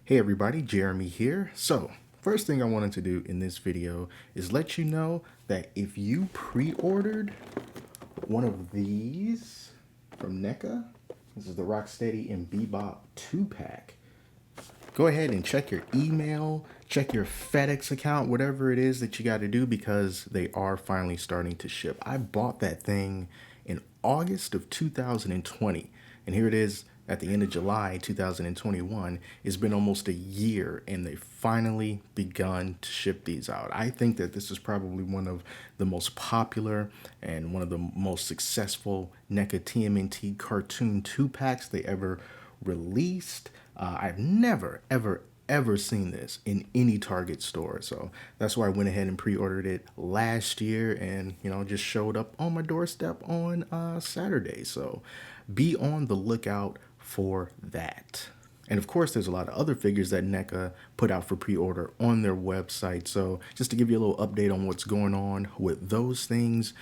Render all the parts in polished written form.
Hey everybody, Jeremy here. So, first thing I wanted to do in this video is let you know that if you pre-ordered one of these from NECA, this is the Rocksteady and Bebop 2-pack, go ahead and check your email, check your FedEx account, whatever it is that you got to do because they are finally starting to ship. I bought that thing in August of 2020, and here it is at the end of July 2021. It's been almost a year and they've finally begun to ship these out. I think that this is probably one of the most popular and one of the most successful NECA TMNT cartoon 2-packs they ever released. I've never, ever seen this in any Target store. So that's why I went ahead and pre-ordered it last year and, just showed up on my doorstep on Saturday. So be on the lookout for that. And of course, there's a lot of other figures that NECA put out for pre-order on their website. So just to give you a little update on what's going on with those things,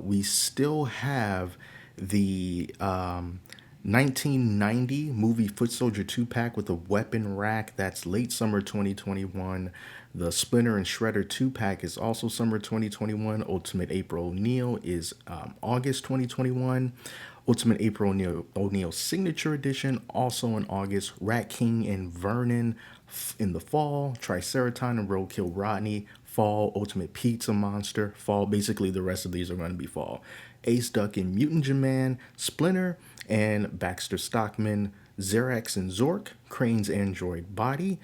we still have the 1990 movie Foot Soldier 2-pack with a weapon rack. That's late summer 2021. The Splinter and Shredder 2-pack is also summer 2021. Ultimate April O'Neil is August 2021. Ultimate April O'Neil Signature Edition, also in August. Rat King and Vernon in the fall. Triceraton and Roadkill Rodney, fall. Ultimate Pizza Monster, fall. Basically, the rest of these are going to be fall. Ace Duck and Mutant Man, Splinter and Baxter Stockman, Xerax and Zork, Crane's Android Body,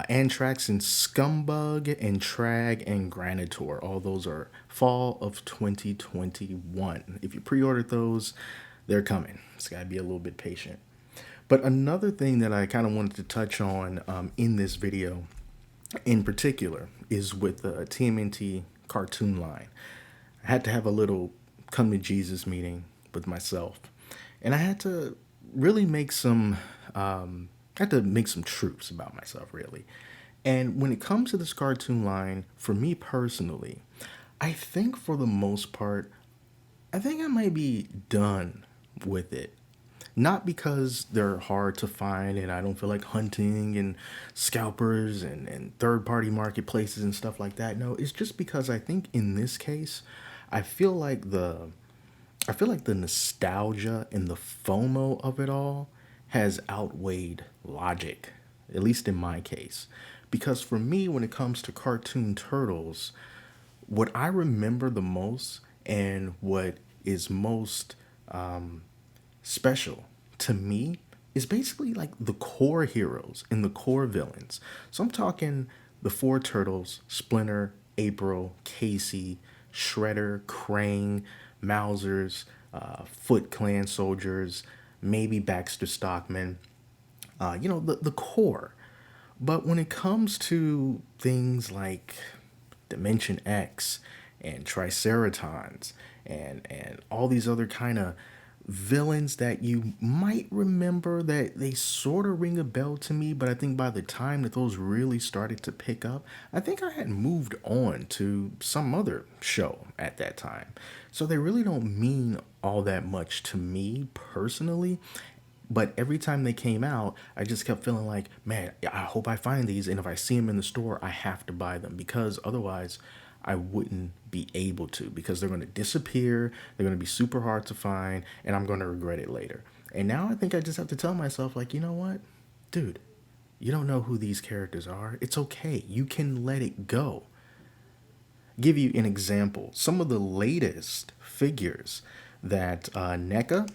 Anthrax and Scumbug, and Trag and Granitor. All those are fall of 2021. If you pre-ordered those, they're coming. It's got to be a little bit patient. But another thing that I kind of wanted to touch on in this video in particular is with the TMNT cartoon line. I had to have a little come to Jesus meeting with myself. And I had to really make some truths about myself, really. And when it comes to this cartoon line, for me personally, I think for the most part, I think I might be done with it. Not because they're hard to find and I don't feel like hunting and scalpers and third-party marketplaces and stuff like that. No, it's just because I think in this case, I feel like the nostalgia and the FOMO of it all has outweighed logic, at least in my case. Because for me, when it comes to cartoon turtles, what I remember the most and what is most special to me is basically like the core heroes and the core villains. So I'm talking the four turtles: Splinter, April, Casey, Shredder, Krang, Mausers, Foot Clan soldiers, maybe Baxter Stockman, the core. But when it comes to things like Dimension X and Triceratons and all these other kind of villains that you might remember, that they sort of ring a bell to me, but I think by the time that those really started to pick up, I think I had moved on to some other show at that time. So they really don't mean all that much to me personally. But every time they came out, I just kept feeling like, man, I hope I find these. And if I see them in the store, I have to buy them because otherwise I wouldn't be able to, because they're going to disappear. They're going to be super hard to find and I'm going to regret it later. And now I think I just have to tell myself, like, you know what, dude, you don't know who these characters are. It's okay. You can let it go. Give you an example. Some of the latest figures that NECA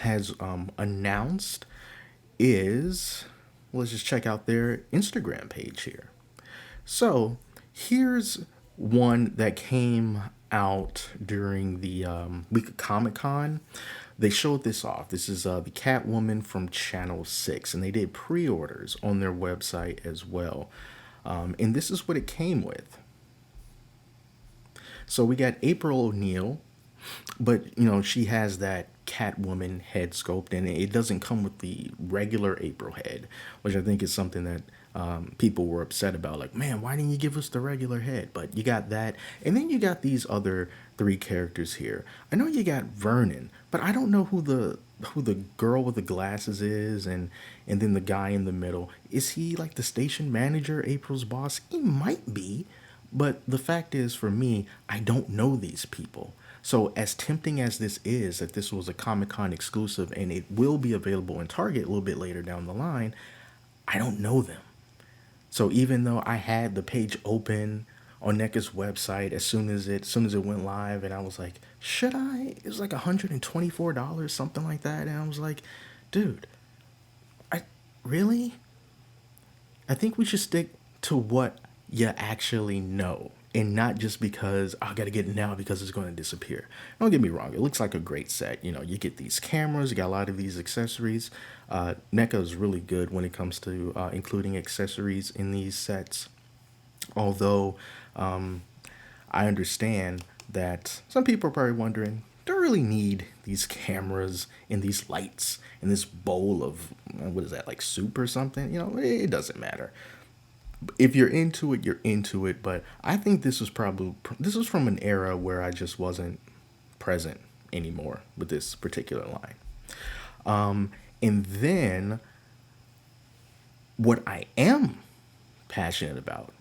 has announced is, let's just check out their Instagram page here. So here's one that came out during the week of Comic-Con. They showed this off. This is the Catwoman from Channel 6, and they did pre-orders on their website as well. And this is what it came with. So we got April O'Neil, but she has that Catwoman head sculpt, and it doesn't come with the regular April head, which I think is something that people were upset about. Like, man, why didn't you give us the regular head? But you got that, and then you got these other three characters here. I know you got Vernon, but I don't know who the girl with the glasses is, and then the guy in the middle. Is he like the station manager, April's boss? He might be, but the fact is, for me, I don't know these people. So as tempting as this is, that this was a Comic Con exclusive and it will be available in Target a little bit later down the line, I don't know them. So even though I had the page open on NECA's website as soon as it went live, and I was like, should I? It was like $124, something like that, and I was like, dude, I really? I think we should stick to what you actually know, and not just because I gotta get it now because it's going to disappear. Don't get me wrong; it looks like a great set. You know, you get these cameras, you got a lot of these accessories. NECA is really good when it comes to including accessories in these sets. Although I understand that some people are probably wondering, do I really need these cameras and these lights and this bowl of what is that, like soup or something? You know, it doesn't matter. If you're into it, you're into it. But I think this was from an era where I just wasn't present anymore with this particular line. And then what I am passionate about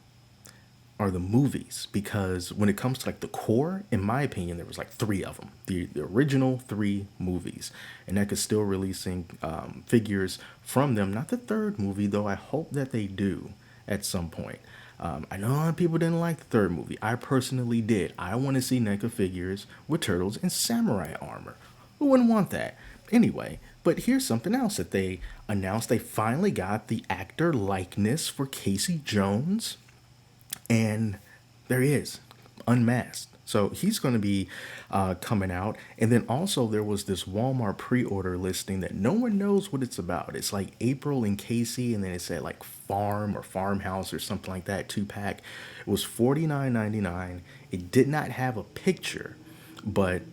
are the movies, because when it comes to like the core, in my opinion, there was like three of them, the original three movies, and that could still releasing figures from them. Not the third movie though. I hope that they do at some point. I know a lot of people didn't like the third movie. I personally did. I want to see NECA figures with turtles and samurai armor. Who wouldn't want that? Anyway, but here's something else that they announced. They finally got the actor likeness for Casey Jones, and there he is, unmasked. So he's going to be coming out. And then also there was this Walmart pre-order listing that no one knows what it's about. It's like April and Casey, and then it said like farm or farmhouse or something like that, 2-pack. It was $49.99. It did not have a picture, but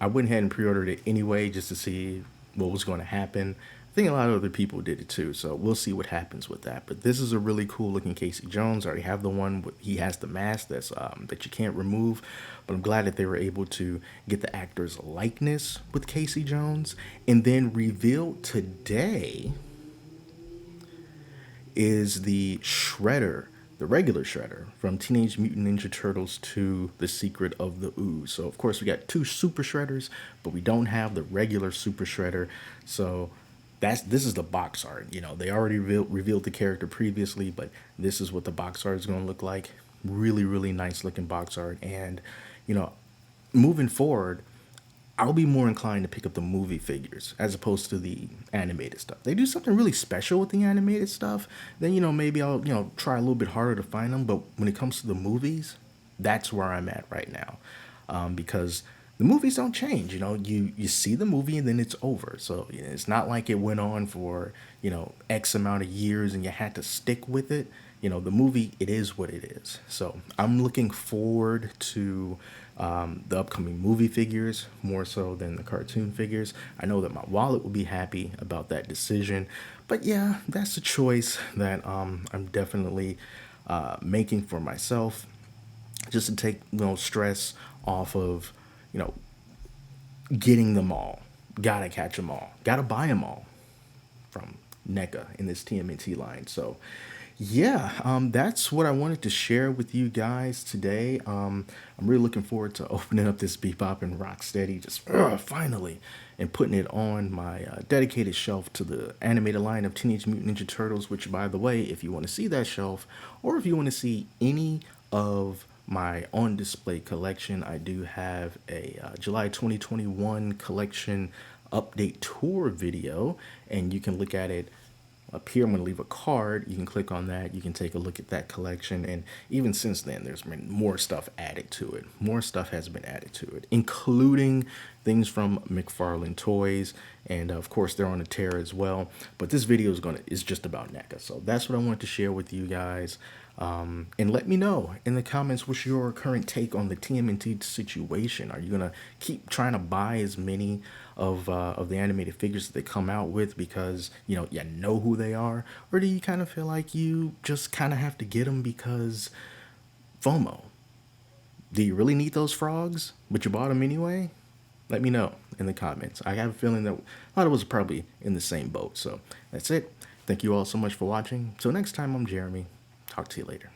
I went ahead and pre-ordered it anyway just to see what was going to happen. I think a lot of other people did it too, so we'll see what happens with that. But this is a really cool looking Casey Jones. I already have the one he has the mask that you can't remove, but I'm glad that they were able to get the actor's likeness with Casey Jones. And then revealed today is the Shredder, the regular Shredder from Teenage Mutant Ninja Turtles to The Secret of the Ooze. So of course we got two Super Shredders, but we don't have the regular Super Shredder. So this is the box art. You know, they already revealed the character previously, but this is what the box art is going to look like. Really, really nice looking box art. And you know, moving forward, I'll be more inclined to pick up the movie figures as opposed to the animated stuff. They do something really special with the animated stuff, then you know maybe I'll try a little bit harder to find them. But when it comes to the movies, that's where I'm at right now, because the movies don't change. You know, you see the movie and then it's over. So you know, it's not like it went on for X amount of years and you had to stick with it. You know, the movie, it is what it is. So I'm looking forward to the upcoming movie figures more so than the cartoon figures. I know that my wallet will be happy about that decision. But yeah, that's a choice that I'm definitely making for myself, just to take stress off of you know getting them all. Gotta catch them all. Gotta buy them all from NECA in this TMNT line. So yeah, that's what I wanted to share with you guys today. I'm really looking forward to opening up this Bebop and Rocksteady, just finally, and putting it on my dedicated shelf to the animated line of Teenage Mutant Ninja Turtles, which, by the way, if you want to see that shelf, or if you want to see any of my on display collection, I do have a July 2021 collection update tour video, and you can look at it up here. I'm going to leave a card. You can click on that. You can take a look at that collection. And even since then, there's been more stuff added to it. More stuff has been added to it, including things from McFarlane Toys. And of course, they're on a tear as well. But this video is just about NECA. So that's what I wanted to share with you guys. And let me know in the comments what's your current take on the TMNT situation. Are you gonna keep trying to buy as many of the animated figures that they come out with because you know who they are, or do you kind of feel like you just kind of have to get them because FOMO? Do you really need those frogs, but you bought them anyway? Let me know in the comments. I have a feeling that a lot of us are probably in the same boat. So that's it. Thank you all so much for watching. Till next time, I'm Jeremy. Talk to you later.